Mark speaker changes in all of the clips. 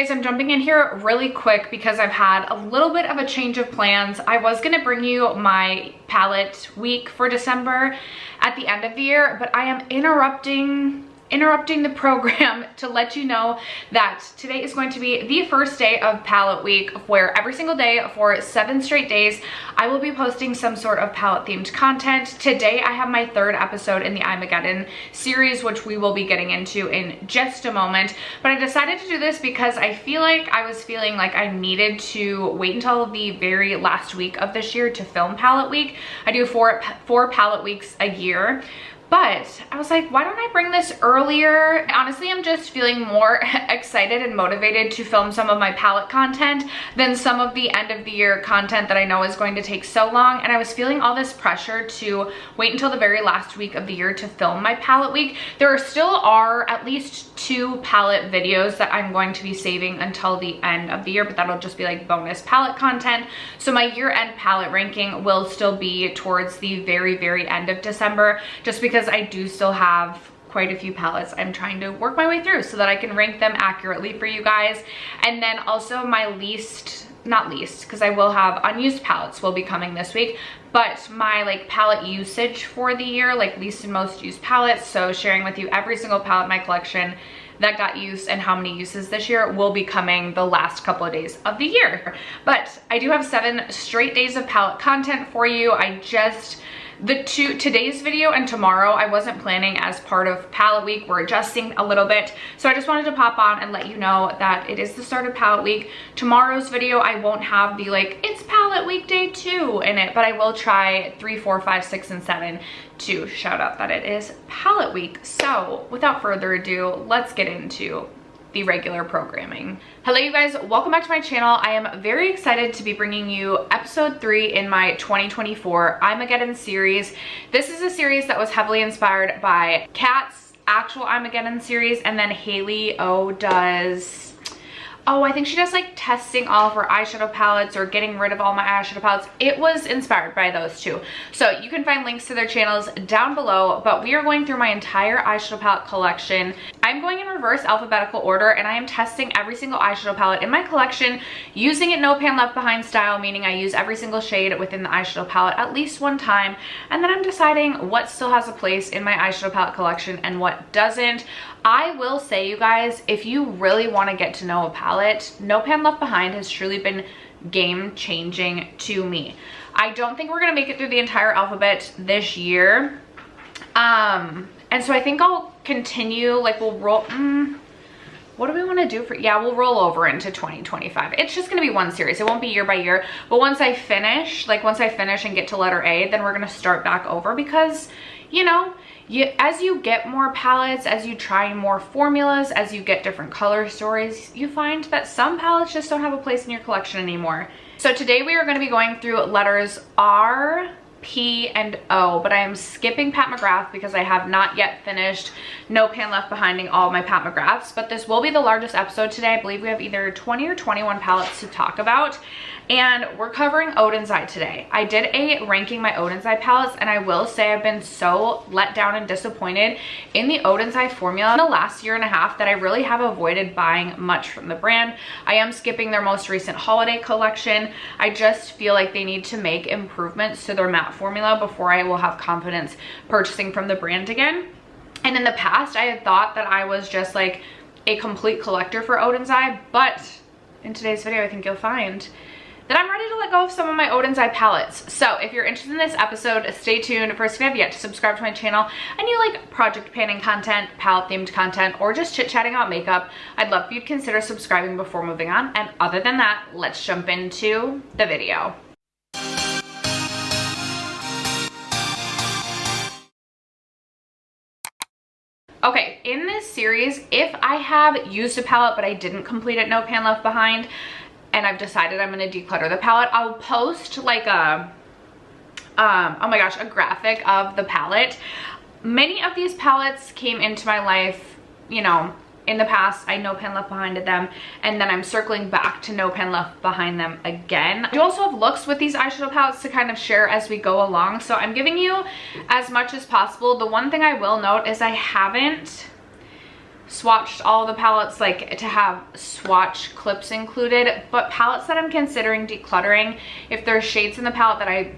Speaker 1: guys, I'm jumping in here really quick because I've had a little bit of a change of plans. I was gonna bring you my palette week for December at the end of the year, but I am interrupting the program to let you know that today is going to be the first day of palette week, where every single day for 7 straight days I will be posting some sort of palette themed content. Today I have my 3rd episode in the Mageddon series, which we will be getting into in just a moment, but I decided to do this because I was feeling like I needed to wait until the very last week of this year to film palette week. I do four palette weeks a year. But I was like, why don't I bring this earlier? Honestly, I'm just feeling more excited and motivated to film some of my palette content than some of the end of the year content that I know is going to take so long. And I was feeling all this pressure to wait until the very last week of the year to film my palette week. There still are at least 2 palette videos that I'm going to be saving until the end of the year, but that'll just be like bonus palette content. So my year-end palette ranking will still be towards the very, very end of December, just because I do still have quite a few palettes I'm trying to work my way through so that I can rank them accurately for you guys. And then also my not least, because I will have unused palettes will be coming this week, but my like palette usage for the year, like least and most used palettes. So sharing with you every single palette in my collection that got used and how many uses this year will be coming the last couple of days of the year. But I do have 7 straight days of palette content for you. Today's video and tomorrow I wasn't planning as part of palette week. We're adjusting a little bit, so I just wanted to pop on and let you know that it is the start of palette week. Tomorrow's video I won't have the like it's palette week day 2 in it, but I will try 3, 4, 5, 6, and 7 to shout out that it is palette week. So without further ado, let's get into the regular programming. Hello you guys, welcome back to my channel. I am very excited to be bringing you episode 3 in my 2024 Mageddon series. This is a series that was heavily inspired by Kat's actual Mageddon series, and then Haley O does, I think she does like testing all of her eyeshadow palettes or getting rid of all my eyeshadow palettes. It was inspired by those 2. So you can find links to their channels down below, but we are going through my entire eyeshadow palette collection. I'm going in reverse alphabetical order, and I am testing every single eyeshadow palette in my collection using it no pan left behind style, meaning I use every single shade within the eyeshadow palette at least one time, and then I'm deciding what still has a place in my eyeshadow palette collection and what doesn't. I will say, you guys, if you really want to get to know a palette, No Pan Left Behind has truly been game changing to me. I don't think we're going to make it through the entire alphabet this year. And so I think I'll continue, like we'll roll, what do we want to do for, yeah, we'll roll over into 2025. It's just going to be one series. It won't be year by year, but once I finish and get to letter A, then we're going to start back over, because, you know, as you get more palettes, as you try more formulas, as you get different color stories, you find that some palettes just don't have a place in your collection anymore. So today we are going to be going through letters R, P, and O, but I am skipping Pat McGrath because I have not yet finished No Pan Left Behinding all my Pat McGraths, but this will be the largest episode today. I believe we have either 20 or 21 palettes to talk about, and we're covering Odin's Eye today. I did a ranking my Odin's Eye palettes, and I will say I've been so let down and disappointed in the Odin's Eye formula in the last year and a half that I really have avoided buying much from the brand. I am skipping their most recent holiday collection. I just feel like they need to make improvements to their matte formula before I will have confidence purchasing from the brand again. And in the past, I had thought that I was just like a complete collector for Odin's Eye, but in today's video, I think you'll find that I'm ready to let go of some of my Odin's Eye palettes. So if you're interested in this episode, stay tuned. First, if you have yet to subscribe to my channel and you like project panning content, palette themed content, or just chit-chatting about makeup, I'd love for you to consider subscribing before moving on. And other than that, let's jump into the video. Okay, in this series, if I have used a palette but I didn't complete it No Pan Left Behind, and I've decided I'm going to declutter the palette, I'll post like a, oh my gosh, a graphic of the palette. Many of these palettes came into my life, you know, in the past. I No Pan Left Behind them, and then I'm circling back to No Pan Left Behind them again. I do also have looks with these eyeshadow palettes to kind of share as we go along, so I'm giving you as much as possible. The one thing I will note is I haven't swatched all the palettes, like to have swatch clips included, but palettes that I'm considering decluttering, if there's shades in the palette that I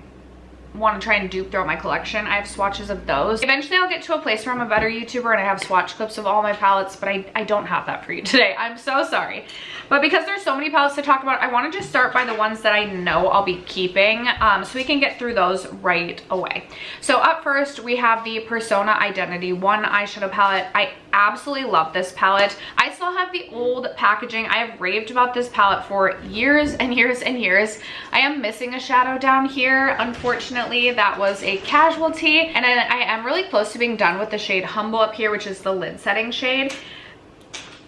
Speaker 1: want to try and dupe throughout my collection, I have swatches of those. Eventually I'll get to a place where I'm a better YouTuber and I have swatch clips of all my palettes, but I don't have that for you today. I'm so sorry. But because there's so many palettes to talk about, I want to just start by the ones that I know I'll be keeping, so we can get through those right away. So up first, we have the Persona Identity 1 eyeshadow palette. I absolutely love this palette. I still have the old packaging. I have raved about this palette for years and years and years. I am missing a shadow down here. Unfortunately, that was a casualty, and I am really close to being done with the shade Humble up here, which is the lid setting shade.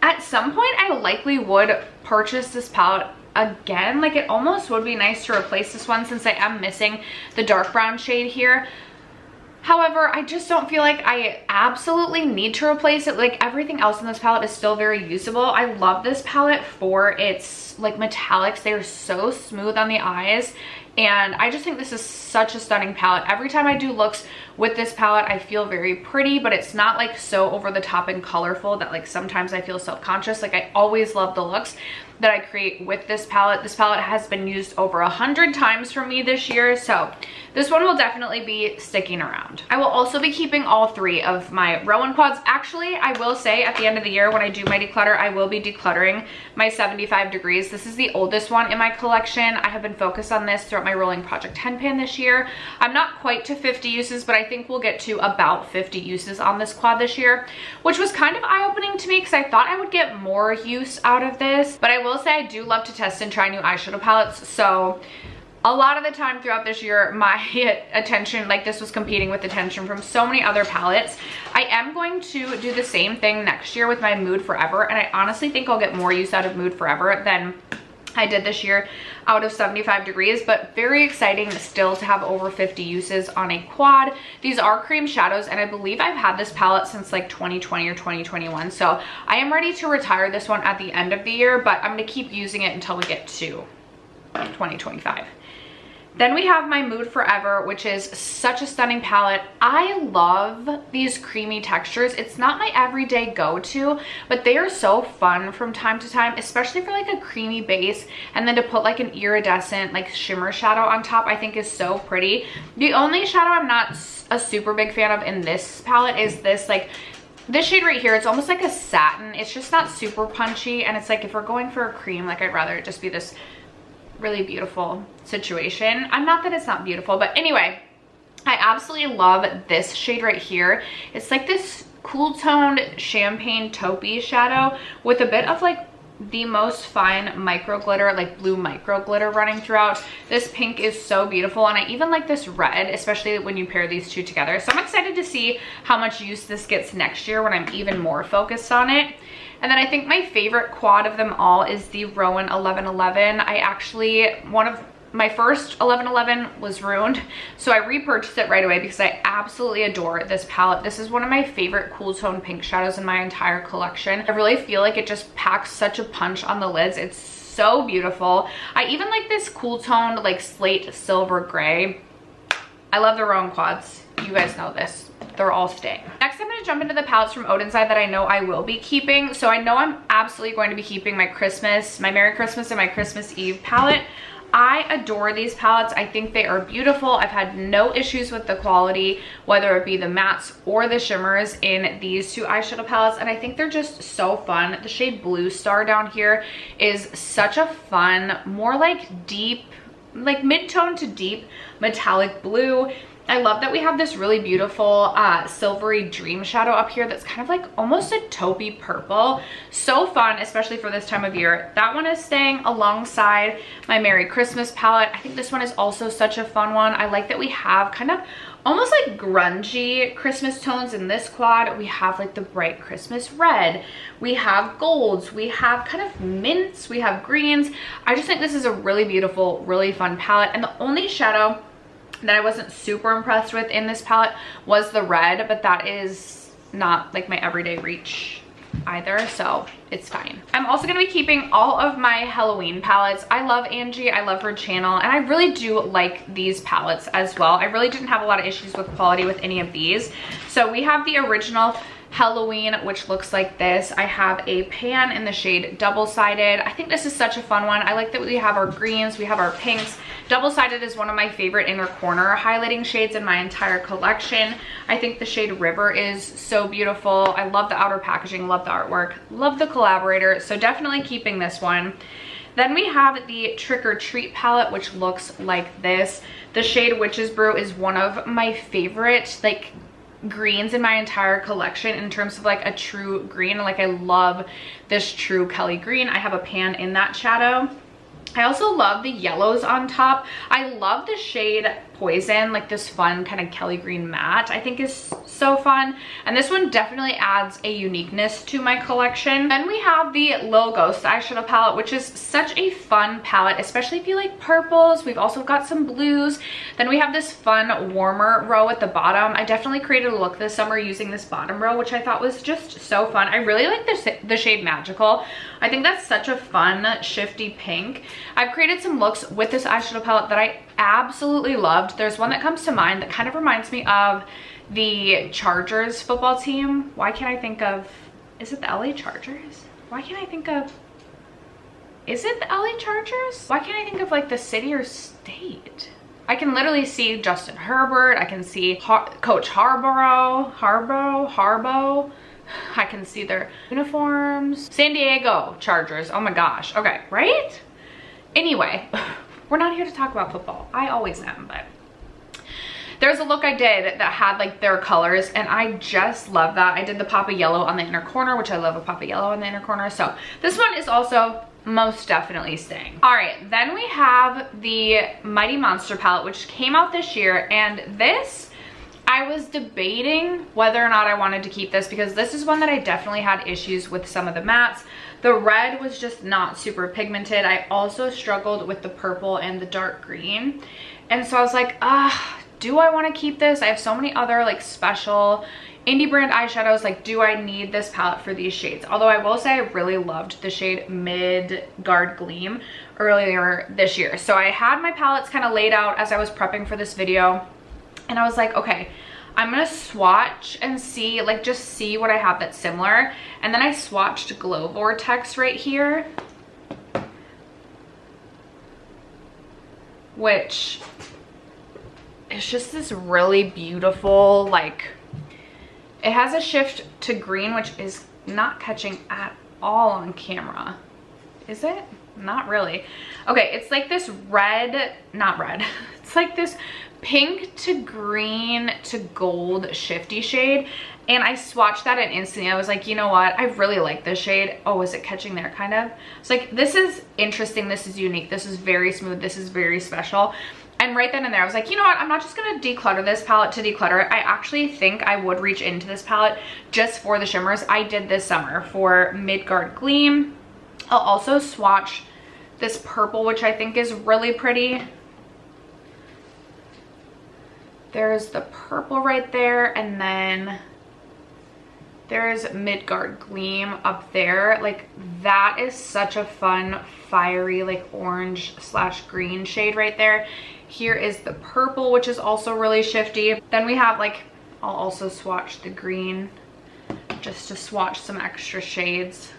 Speaker 1: At some point, I likely would purchase this palette again. Like, it almost would be nice to replace this one since I am missing the dark brown shade here. However, I just don't feel like I absolutely need to replace it. Like, everything else in this palette is still very usable. I love this palette for its like metallics. They're so smooth on the eyes, and I just think this is such a stunning palette. Every time I do looks with this palette, I feel very pretty, but it's not like so over the top and colorful that like sometimes I feel self-conscious. Like, I always love the looks that I create with this palette. This palette has been used over 100 times for me this year, so this one will definitely be sticking around. I will also be keeping all 3 of my Roen quads. Actually, I will say at the end of the year when I do my declutter, I will be decluttering my 75 degrees. This is the oldest one in my collection. I have been focused on this throughout my rolling project 10 pan this year. I'm not quite to 50 uses, but I think we'll get to about 50 uses on this quad this year, which was kind of eye-opening to me because I thought I would get more use out of this. But I will say I do love to test and try new eyeshadow palettes, so a lot of the time throughout this year, my attention, like this was competing with attention from so many other palettes. I am going to do the same thing next year with my Mood Forever, and I honestly think I'll get more use out of Mood Forever than I did this year out of 75 degrees, but very exciting still to have over 50 uses on a quad. These are cream shadows, and I believe I've had this palette since like 2020 or 2021, so I am ready to retire this one at the end of the year, but I'm going to keep using it until we get to 2025. Then we have my Mood Forever, which is such a stunning palette. I love these creamy textures. It's not my everyday go-to, but they are so fun from time to time, especially for like a creamy base, and then to put like an iridescent like shimmer shadow on top, I think is so pretty. The only shadow I'm not a super big fan of in this palette is this shade right here. It's almost like a satin. It's just not super punchy, and it's like if we're going for a cream, like I'd rather it just be this really beautiful situation. I'm not that it's not beautiful, but anyway, I absolutely love this shade right here. It's like this cool toned champagne taupey shadow with a bit of like the most fine micro glitter, like blue micro glitter running throughout. This pink is so beautiful, and I even like this red, especially when you pair these two together. So I'm excited to see how much use this gets next year when I'm even more focused on it. And then I think my favorite quad of them all is the Roen 1111. One of my first 1111 was ruined, so I repurchased it right away because I absolutely adore this palette. This is one of my favorite cool tone pink shadows in my entire collection. I really feel like it just packs such a punch on the lids. It's so beautiful. I even like this cool toned like slate silver gray. I love the Roen quads. You guys know this. They're all staying. Next, I'm going to jump into the palettes from Odin side that I know I will be keeping. So I know I'm absolutely going to be keeping my Merry Christmas and my Christmas Eve palette. I adore these palettes. I think they are beautiful. I've had no issues with the quality, whether it be the mattes or the shimmers in these two eyeshadow palettes, and I think they're just so fun. The shade Blue Star down here is such a fun, more like deep, like mid-tone to deep metallic blue. I love that we have this really beautiful silvery dream shadow up here that's kind of like almost a taupey purple. So fun, especially for this time of year. That one is staying alongside my Merry Christmas palette. I think this one is also such a fun one. I like that we have kind of almost like grungy Christmas tones in this quad. We have like the bright Christmas red. We have golds. We have kind of mints. We have greens. I just think this is a really beautiful, really fun palette. And the only shadow that I wasn't super impressed with in this palette was the red, but that is not like my everyday reach either, so it's fine. I'm also going to be keeping all of my Halloween palettes. I love Angie, I love her channel, and I really do like these palettes as well. I really didn't have a lot of issues with quality with any of these. So we have the original Halloween, which looks like this. I have a pan in the shade double-sided. I think this is such a fun one. I like that we have our greens, we have our pinks. Double-sided is one of my favorite inner corner highlighting shades in my entire collection. I think the shade River is so beautiful. I love the outer packaging, love the artwork, love the collaborator, so definitely keeping this one. Then we have the Trick or Treat palette, which looks like this. The shade Witch's Brew is one of my favorite like greens in my entire collection in terms of like a true green. Like I love this true Kelly green. I have a pan in that shadow. I also love the yellows on top. I love the shade Poison, like this fun kind of Kelly green matte, I think is so fun. And this one definitely adds a uniqueness to my collection. Then we have the Lil Ghost eyeshadow palette, which is such a fun palette, especially if you like purples. We've also got some blues. Then we have this fun warmer row at the bottom. I definitely created a look this summer using this bottom row, which I thought was just so fun. I really like the shade Magical. I think that's such a fun shifty pink. I've created some looks with this eyeshadow palette that I absolutely loved. There's one that comes to mind that kind of reminds me of the Chargers football team. Why can't I think of, is it the LA Chargers? Why can't I think of, is it the LA Chargers? Why can't I think of like the city or state? I can literally see Justin Herbert. I can see Coach Harbaugh. I can see their uniforms. San Diego Chargers. Oh my gosh. Okay, right? Anyway, we're not here to talk about football. I always am, but there's a look I did that had like their colors and I just love that. I did the pop of yellow on the inner corner, which I love a pop of yellow on the inner corner. So this one is also most definitely staying. All right, then we have the Mighty Monster palette, which came out this year, and this, I was debating whether or not I wanted to keep this because this is one that I definitely had issues with some of the mattes. The red was just not super pigmented. I also struggled with the purple and the dark green. And so I was like, do I want to keep this? I have so many other like special indie brand eyeshadows. Like, do I need this palette for these shades? Although I will say I really loved the shade Midgard Gleam earlier this year. So I had my palettes kind of laid out as I was prepping for this video. And I was like, okay, I'm gonna swatch and see, like just see what I have that's similar. And then I swatched Glow Vortex right here, which is just this really beautiful, like, it has a shift to green, which is not catching at all on camera. Is it? Not really. Okay, it's like this red, not red. It's like this pink to green to gold shifty shade. And I swatched that and instantly I was like, you know what? I really like this shade. Oh, is it catching there kind of? It's like, this is interesting. This is unique. This is very smooth. This is very special. And right then and there, I was like, you know what? I'm not just going to declutter this palette to declutter it. I actually think I would reach into this palette just for the shimmers. I did this summer for Midgard Gleam. I'll also swatch this purple, which I think is really pretty. There's the purple right there, and then there's Midgard Gleam up there. Like, that is such a fun, fiery, like orange / green shade right there. Here is the purple, which is also really shifty. Then we have like, I'll also swatch the green just to swatch some extra shades.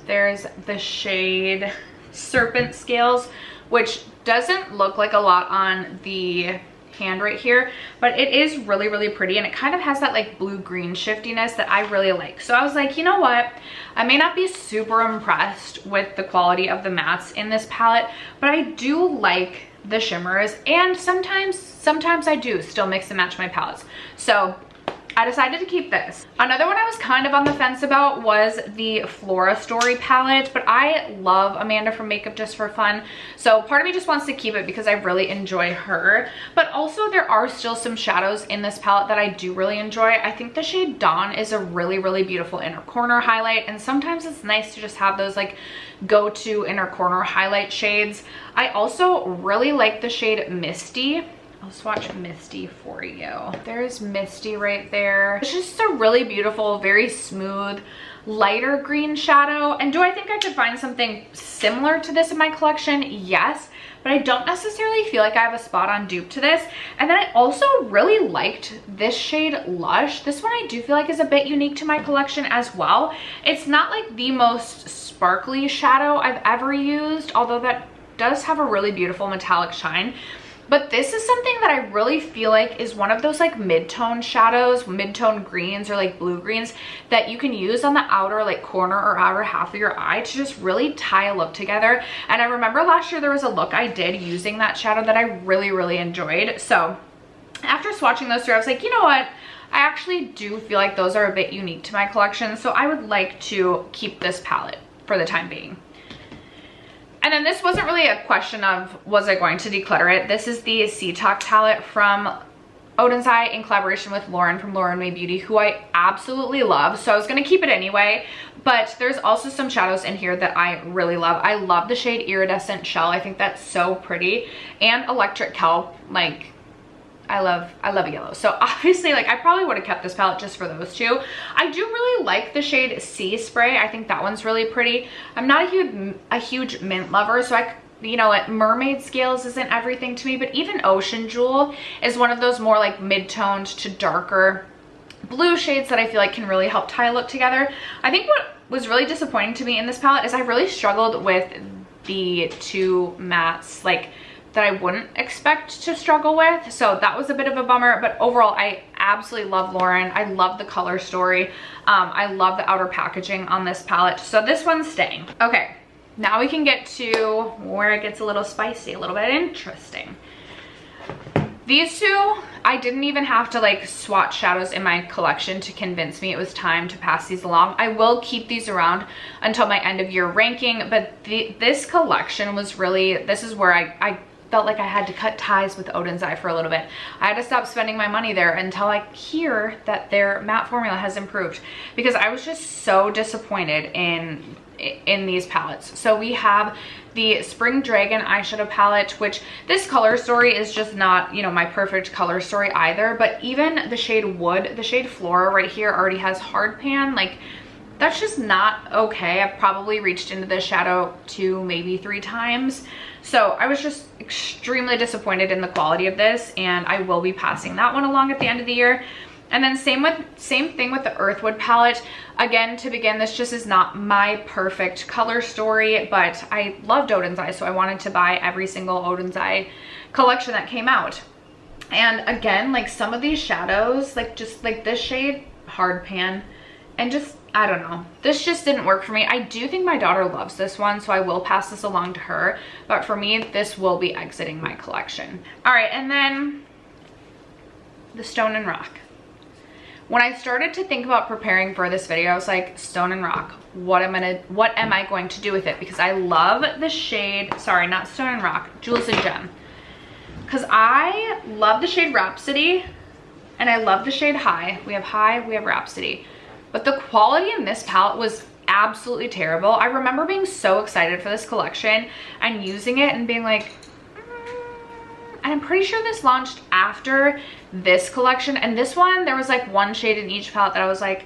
Speaker 1: There's the shade Serpent Scales, which doesn't look like a lot on the hand right here, but it is really, really pretty, and it kind of has that like blue-green shiftiness that I really like. So I was like, you know what? I may not be super impressed with the quality of the mattes in this palette, but I do like the shimmers, and sometimes I do still mix and match my palettes. So I decided to keep this. Another one I was kind of on the fence about was the Flora Story palette, but I love Amanda from Makeup Just for Fun. So part of me just wants to keep it because I really enjoy her. But also there are still some shadows in this palette that I do really enjoy. I think the shade Dawn is a really, really beautiful inner corner highlight. And sometimes it's nice to just have those like go-to inner corner highlight shades. I also really like the shade Misty, I'll swatch Misty for you. There's Misty right there. It's just a really beautiful, very smooth, lighter green shadow. And do I think I could find something similar to this in my collection? Yes, but I don't necessarily feel like I have a spot on dupe to this. And then I also really liked this shade Lush. This one I do feel like is a bit unique to my collection as well. It's not like the most sparkly shadow I've ever used, although that does have a really beautiful metallic shine. But this is something that I really feel like is one of those like mid-tone shadows, mid-tone greens or like blue greens that you can use on the outer like corner or outer half of your eye to just really tie a look together. And I remember last year there was a look I did using that shadow that I really enjoyed. So after swatching those through, I was like, you know what? I actually do feel like those are a bit unique to my collection. So I would like to keep this palette for the time being. And then this wasn't really a question of, was I going to declutter it? This is the Sea Talk palette from Odin's Eye in collaboration with Lauren from Lauren May Beauty, who I absolutely love. So I was gonna keep it anyway, but there's also some shadows in here that I really love. I love the shade Iridescent Shell. I think that's so pretty. And Electric Kelp, like, I love yellow. So obviously, like, I probably would have kept this palette just for those two. I do really like the shade Sea Spray. I think that one's really pretty. I'm not a huge mint lover, so you know, like Mermaid Scales isn't everything to me, but even Ocean Jewel is one of those more like mid-toned to darker blue shades that I feel like can really help tie a look together. I think what was really disappointing to me in this palette is I really struggled with the two mattes, like, that I wouldn't expect to struggle with. So that was a bit of a bummer, but overall I absolutely love Lauren. I love the color story. I love the outer packaging on this palette. So this one's staying. Okay, now we can get to where it gets a little spicy, a little bit interesting. These two, I didn't even have to like swatch shadows in my collection to convince me it was time to pass these along. I will keep these around until my end of year ranking, but this collection was really, this is where I felt like I had to cut ties with Odin's Eye for a little bit. I had to stop spending my money there until I hear that their matte formula has improved, because I was just so disappointed in these palettes. So we have the Spring Dragon eyeshadow palette, which this color story is just not, you know, my perfect color story either, but even the shade Wood, the shade Flora right here already has hard pan. Like, that's just not okay. I've probably reached into this shadow 2, maybe 3 times. So I was just extremely disappointed in the quality of this, and I will be passing that one along at the end of the year. And then same thing with the Earthwood palette. Again, to begin, this just is not my perfect color story, but I loved Odin's Eye, so I wanted to buy every single Odin's Eye collection that came out. And again, like some of these shadows, like just like this shade, hard pan, and just, I don't know, this just didn't work for me. I do think my daughter loves this one, so I will pass this along to her, but for me, this will be exiting my collection. All right, and then the Stone and Rock. When I started to think about preparing for this video, I was like, Stone and Rock, what am I going to do with it? Because I love the shade, sorry, not Stone and Rock, Jewels and Gem. Because I love the shade Rhapsody, and I love the shade High. We have High, we have Rhapsody. But the quality in this palette was absolutely terrible. I remember being so excited for this collection and using it and being like, and I'm pretty sure this launched after this collection. And this one, there was like one shade in each palette that I was like,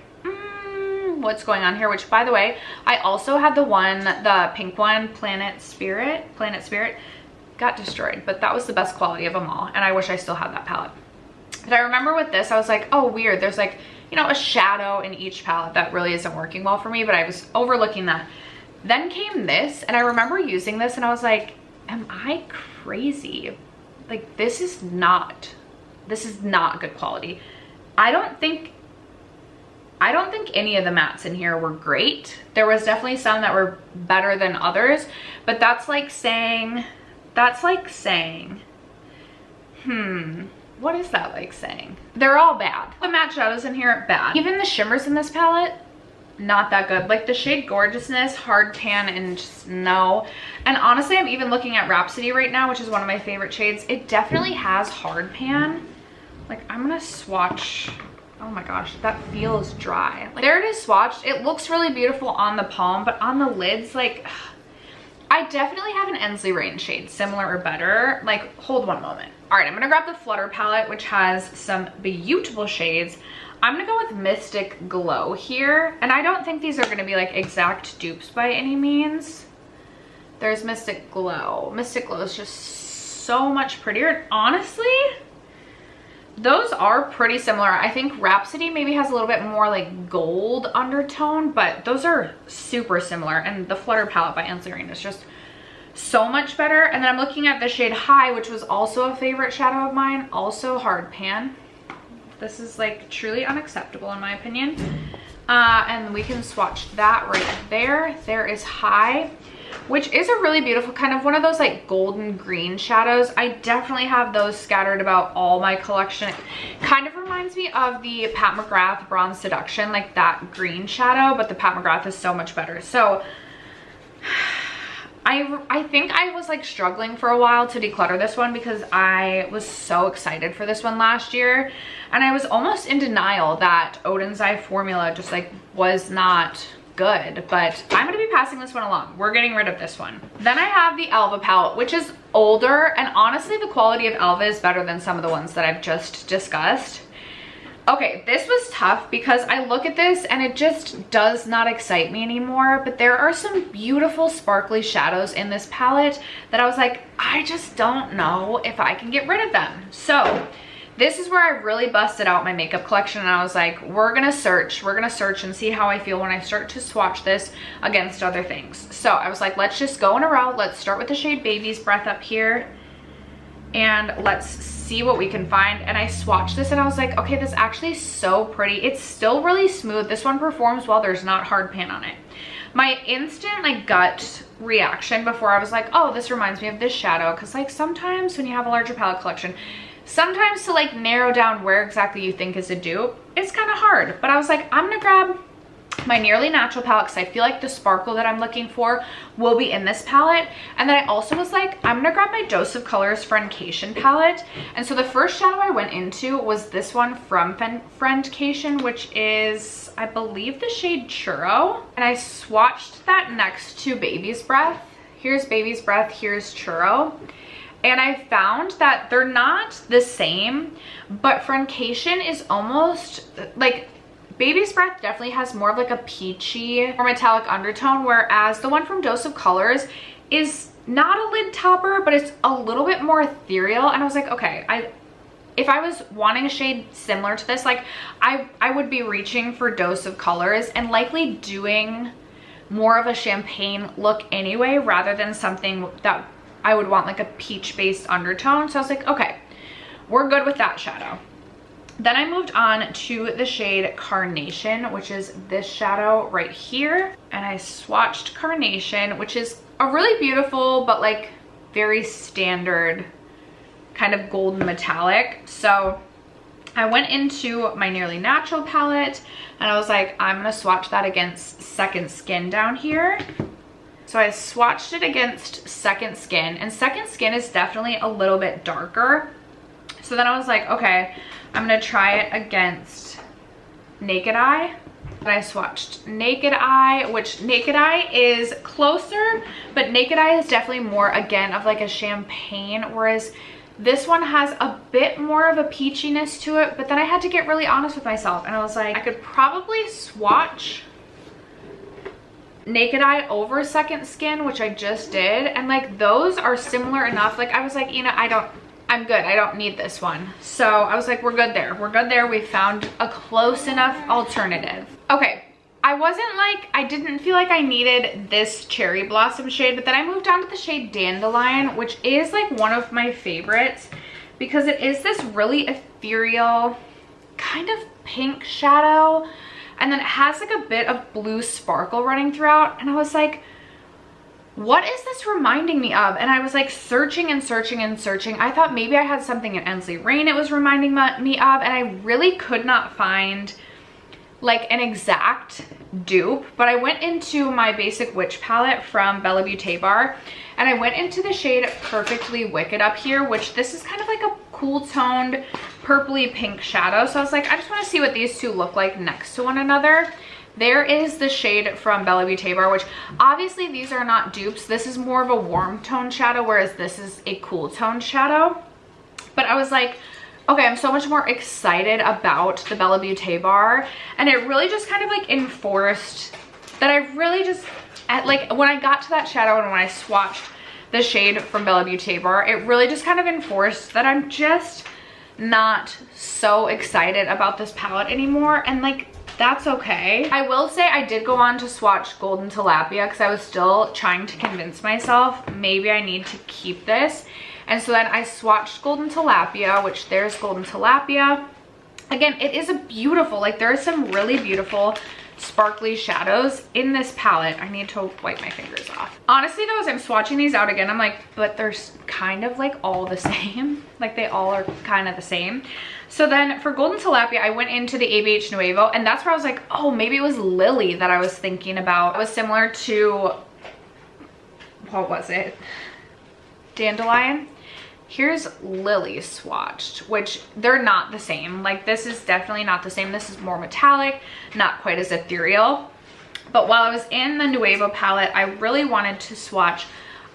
Speaker 1: what's going on here? Which, by the way, I also had the pink one, Planet Spirit, got destroyed, but that was the best quality of them all. And I wish I still had that palette. But I remember with this, I was like, oh, weird. There's like, you know, a shadow in each palette that really isn't working well for me, but I was overlooking that. Then came this, and I remember using this and I was like, am I crazy? Like, this is not good quality. I don't think any of the mattes in here were great. There was definitely some that were better than others, but that's like saying, what is that like saying? They're all bad. The matte shadows in here are bad. Even the shimmers in this palette, not that good. Like the shade Gorgeousness, hard pan, and just no. And honestly, I'm even looking at Rhapsody right now, which is one of my favorite shades. It definitely has hard pan. Like, I'm gonna swatch. Oh my gosh, that feels dry. Like, there it is swatched. It looks really beautiful on the palm, but on the lids, like, I definitely have an Ensley Rain shade, similar or better. Like, hold one moment. All right, I'm gonna grab the Flutter palette, which has some beautiful shades. I'm gonna go with Mystic Glow here. And I don't think these are gonna be like exact dupes by any means. There's Mystic Glow. Mystic Glow is just so much prettier. Honestly, those are pretty similar. I think Rhapsody maybe has a little bit more like gold undertone, but those are super similar. And the Flutter palette by Ensley Rain is just so much better. And then I'm looking at the shade High, which was also a favorite shadow of mine, also hard pan. This is like truly unacceptable in my opinion. And we can swatch that right there. There is High, which is a really beautiful kind of one of those like golden green shadows. I definitely have those scattered about all my collection. It kind of reminds me of the Pat McGrath Bronze Seduction, like that green shadow, but the Pat McGrath is so much better. So I think I was like struggling for a while to declutter this one because I was so excited for this one last year. And I was almost in denial that Odin's Eye formula just like was not good, but I'm gonna be passing this one along. We're getting rid of this one. Then I have the Elva palette, which is older, and honestly the quality of Elva is better than some of the ones that I've just discussed. Okay, this was tough because I look at this and it just does not excite me anymore, but there are some beautiful sparkly shadows in this palette that I was like, I just don't know if I can get rid of them. So this is where I really busted out my makeup collection and I was like, we're gonna search and see how I feel when I start to swatch this against other things. So I was like, let's just go in a row. Let's start with the shade Baby's Breath up here and let's see what we can find. And I swatched this and I was like, okay, this actually is so pretty. It's still really smooth. This one performs well. There's not hard pan on it. My instant like gut reaction before I was like, oh, this reminds me of this shadow. Cause like sometimes when you have a larger palette collection, sometimes to like narrow down where exactly you think is a dupe, it's kind of hard. But I was like, I'm gonna grab my Nearly Natural palette because I feel like the sparkle that I'm looking for will be in this palette. And then I also was like, I'm gonna grab my Dose of Colors Friendcation palette. And so the first shadow I went into was this one from Friendcation, which is, I believe, the shade Churro. And I swatched that next to Baby's Breath. Here's Baby's Breath, here's Churro. And I found that they're not the same, but Friendcation is almost like, Baby's Breath definitely has more of like a peachy or metallic undertone, whereas the one from Dose of Colors is not a lid topper, but it's a little bit more ethereal. And I was like, okay, if I was wanting a shade similar to this, like I would be reaching for Dose of Colors and likely doing more of a champagne look anyway, rather than something that I would want like a peach based undertone. So I was like, okay, we're good with that shadow. Then I moved on to the shade Carnation, which is this shadow right here. And I swatched Carnation, which is a really beautiful, but like very standard kind of golden metallic. So I went into my Nearly Natural palette and I was like, I'm gonna swatch that against Second Skin down here. So I swatched it against Second Skin, and Second Skin is definitely a little bit darker. So then I was like, okay, I'm gonna try it against Naked Eye. And I swatched Naked Eye, which Naked Eye is closer, but Naked Eye is definitely more, again, of like a champagne, whereas this one has a bit more of a peachiness to it. But then I had to get really honest with myself and I was like, I could probably swatch Naked Eye over Second Skin, which I just did, and like those are similar enough. Like I was like, you know, I'm good, I don't need this one. So I was like, we're good there, we found a close enough alternative. Okay, I didn't feel like I needed this Cherry Blossom shade, but then I moved on to the shade Dandelion, which is like one of my favorites because it is this really ethereal kind of pink shadow, and then it has like a bit of blue sparkle running throughout. And I was like, what is this reminding me of? And I was like searching and searching and searching. I thought maybe I had something in Ensley Rain it was reminding me of, and I really could not find like an exact dupe. But I went into my basic witch palette from Bella Beauté Bar, and I went into the shade Perfectly Wicked up here, which this is kind of like a cool toned purpley pink shadow. So I was like, I just want to see what these two look like next to one another. there is the shade from Bella Beauté Bar, which obviously these are not dupes. This is more of a warm tone shadow, whereas this is a cool tone shadow. But I was like, okay, I'm so much more excited about the Bella Beauté Bar. And it really just kind of like enforced that I really just, like when I got to that shadow and when I swatched the shade from Bella Beauté Bar, it really just kind of enforced that I'm just not so excited about this palette anymore. And like, that's okay. I will say I did go on to swatch Golden Tilapia because I was still trying to convince myself maybe I need to keep this. And so then I swatched Golden Tilapia, which there's Golden Tilapia. Again, it is a beautiful, like there are some really beautiful sparkly shadows in this palette. I need to wipe my fingers off. Honestly though, as I'm swatching these out again, I'm like, but they're kind of like all the same. Like they all are kind of the same. So then for Golden Tilapia, I went into the ABH Nuevo, and that's where I was like, oh, maybe it was Lily that I was thinking about. It was similar to, what was it? Dandelion. Here's Lily swatched, which they're not the same. Like this is definitely not the same. This is more metallic, not quite as ethereal. But while I was in the Nuevo palette, I really wanted to swatch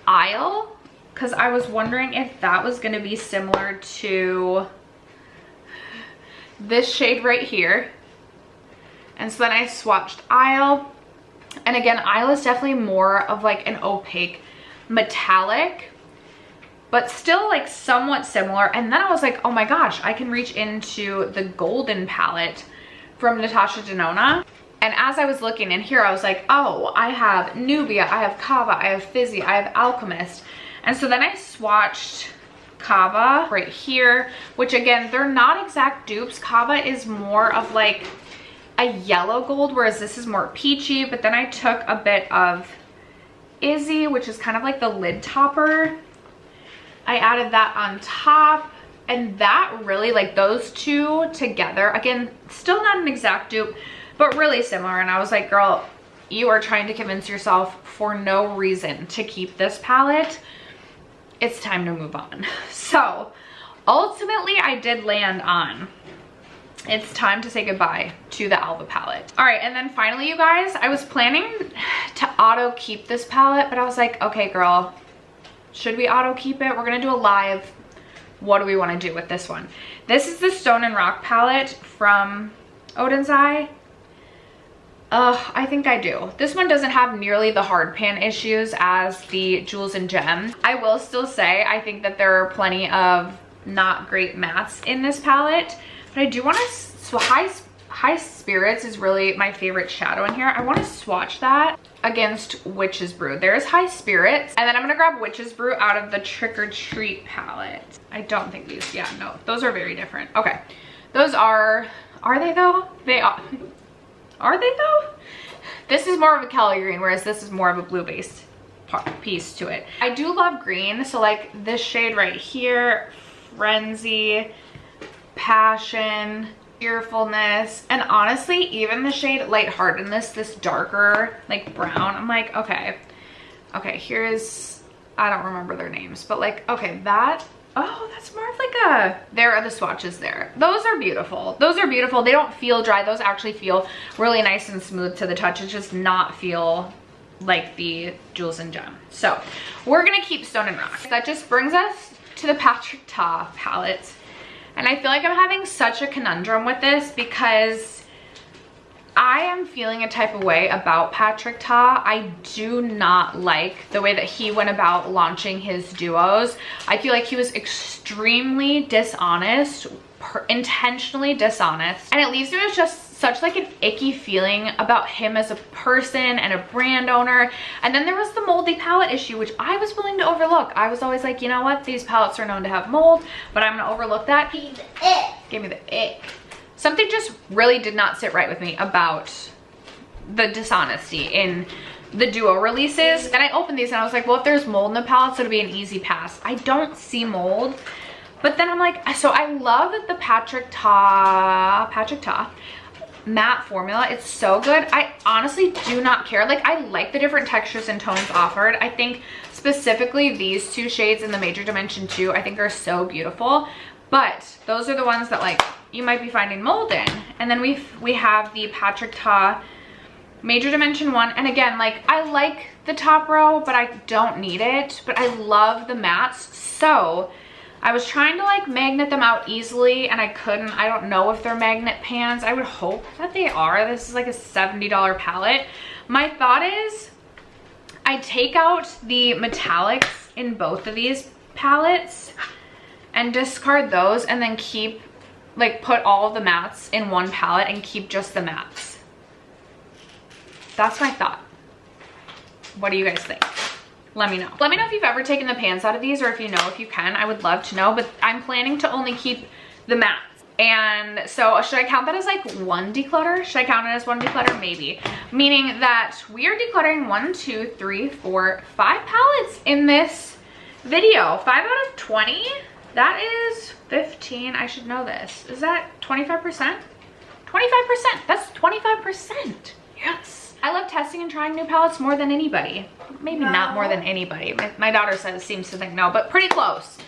Speaker 1: Isle because I was wondering if that was going to be similar to this shade right here. And so then I swatched Isle. And again, Isle is definitely more of like an opaque metallic, but still like somewhat similar. And then I was like, oh my gosh, I can reach into the Golden palette from Natasha Denona. And as I was looking in here, I was like, oh, I have Nubia, I have Kava, I have Fizzy, I have Alchemist. And so then I swatched Kava right here, which again, they're not exact dupes. Kava is more of like a yellow gold, whereas this is more peachy. But then I took a bit of Izzy, which is kind of like the lid topper. I added that on top, and that really, like those two together, again, still not an exact dupe, but really similar. And I was like, girl, you are trying to convince yourself for no reason to keep this palette. It's time to move on. So ultimately I did land on, it's time to say goodbye to the Elva palette. All right, and then finally, you guys, I was planning to auto keep this palette, but I was like, okay, girl, should we auto keep it? We're gonna do a live. What do we wanna do with this one? This is the Stone and Rock palette from Odin's Eye. I think I do. This one doesn't have nearly the hard pan issues as the Jewels and Gem. I will still say I think that there are plenty of not great mattes in this palette, but I do want to, so High Spirits is really my favorite shadow in here. I want to swatch that against Witch's Brew. There's High Spirits, and then I'm gonna grab Witch's Brew out of the Trick or Treat palette. I don't think these, yeah, no, those are very different. Okay, those are they though? They are. Are they though? This is more of a Kelly green, whereas this is more of a blue based piece to it. I do love green, so like this shade right here, Frenzy, Passion, Fearfulness, and honestly, even the shade Lightheartedness, this darker like brown, I'm like, okay, here's, I don't remember their names, but like, okay, that, oh, that's more of like a, there are the swatches there. Those are beautiful. Those are beautiful. They don't feel dry. Those actually feel really nice and smooth to the touch. It just not feel like the Jewels and Gem. So we're gonna keep Stone and Rock. That just brings us to the Patrick Ta palette. And I feel like I'm having such a conundrum with this because I am feeling a type of way about Patrick Ta. I do not like the way that he went about launching his duos. I feel like he was extremely dishonest, intentionally dishonest. And it leaves me with just such like an icky feeling about him as a person and a brand owner. And then there was the moldy palette issue, which I was willing to overlook. I was always like, you know what? These palettes are known to have mold, but I'm gonna overlook that. Give me the ick. Something just really did not sit right with me about the dishonesty in the duo releases. And I opened these and I was like, well, if there's mold in the palettes, it'll be an easy pass. I don't see mold. But then I'm like, so I love that the Patrick Ta matte formula. It's so good. I honestly do not care. Like, I like the different textures and tones offered. I think specifically these two shades in the Major Dimension 2, I think are so beautiful. But those are the ones that like you might be finding mold in. And then we have the Patrick Ta Major Dimension 1. And again, like, I like the top row, but I don't need it. But I love the mattes. So I was trying to like magnet them out easily and I couldn't. I don't know if they're magnet pans. I would hope that they are. This is like a $70 palette. My thought is I take out the metallics in both of these palettes and discard those and then keep, like, put all of the mattes in one palette and keep just the mattes. That's my thought. What do you guys think? Let me know. Let me know if you've ever taken the pans out of these, or if you know if you can. I would love to know, but I'm planning to only keep the mattes. And so should I count that as like one declutter? Should I count it as one declutter? Maybe. Meaning that we are decluttering 1, 2, 3, 4, 5 palettes in this video. 5 out of 20? That is 15. I should know this. Is that 25%? 25%. That's 25%. Yes. I love testing and trying new palettes more than anybody. Maybe not more than anybody. My daughter seems to think no, but pretty close.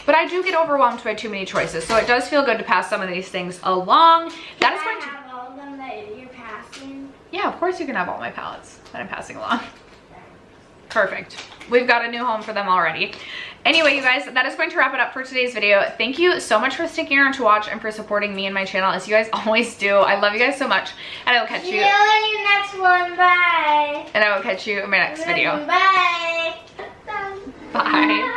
Speaker 1: But I do get overwhelmed by too many choices, so it does feel good to pass some of these things along. That is going to
Speaker 2: have all of them that you're passing.
Speaker 1: Yeah, of course you can have all my palettes that I'm passing along. Perfect. We've got a new home for them already. Anyway, you guys, that is going to wrap it up for today's video. Thank you so much for sticking around to watch and for supporting me and my channel, as you guys always do. I love you guys so much, and I will catch you
Speaker 2: in your next one. Bye.
Speaker 1: And I will catch you in my next video.
Speaker 2: Bye.
Speaker 1: Bye.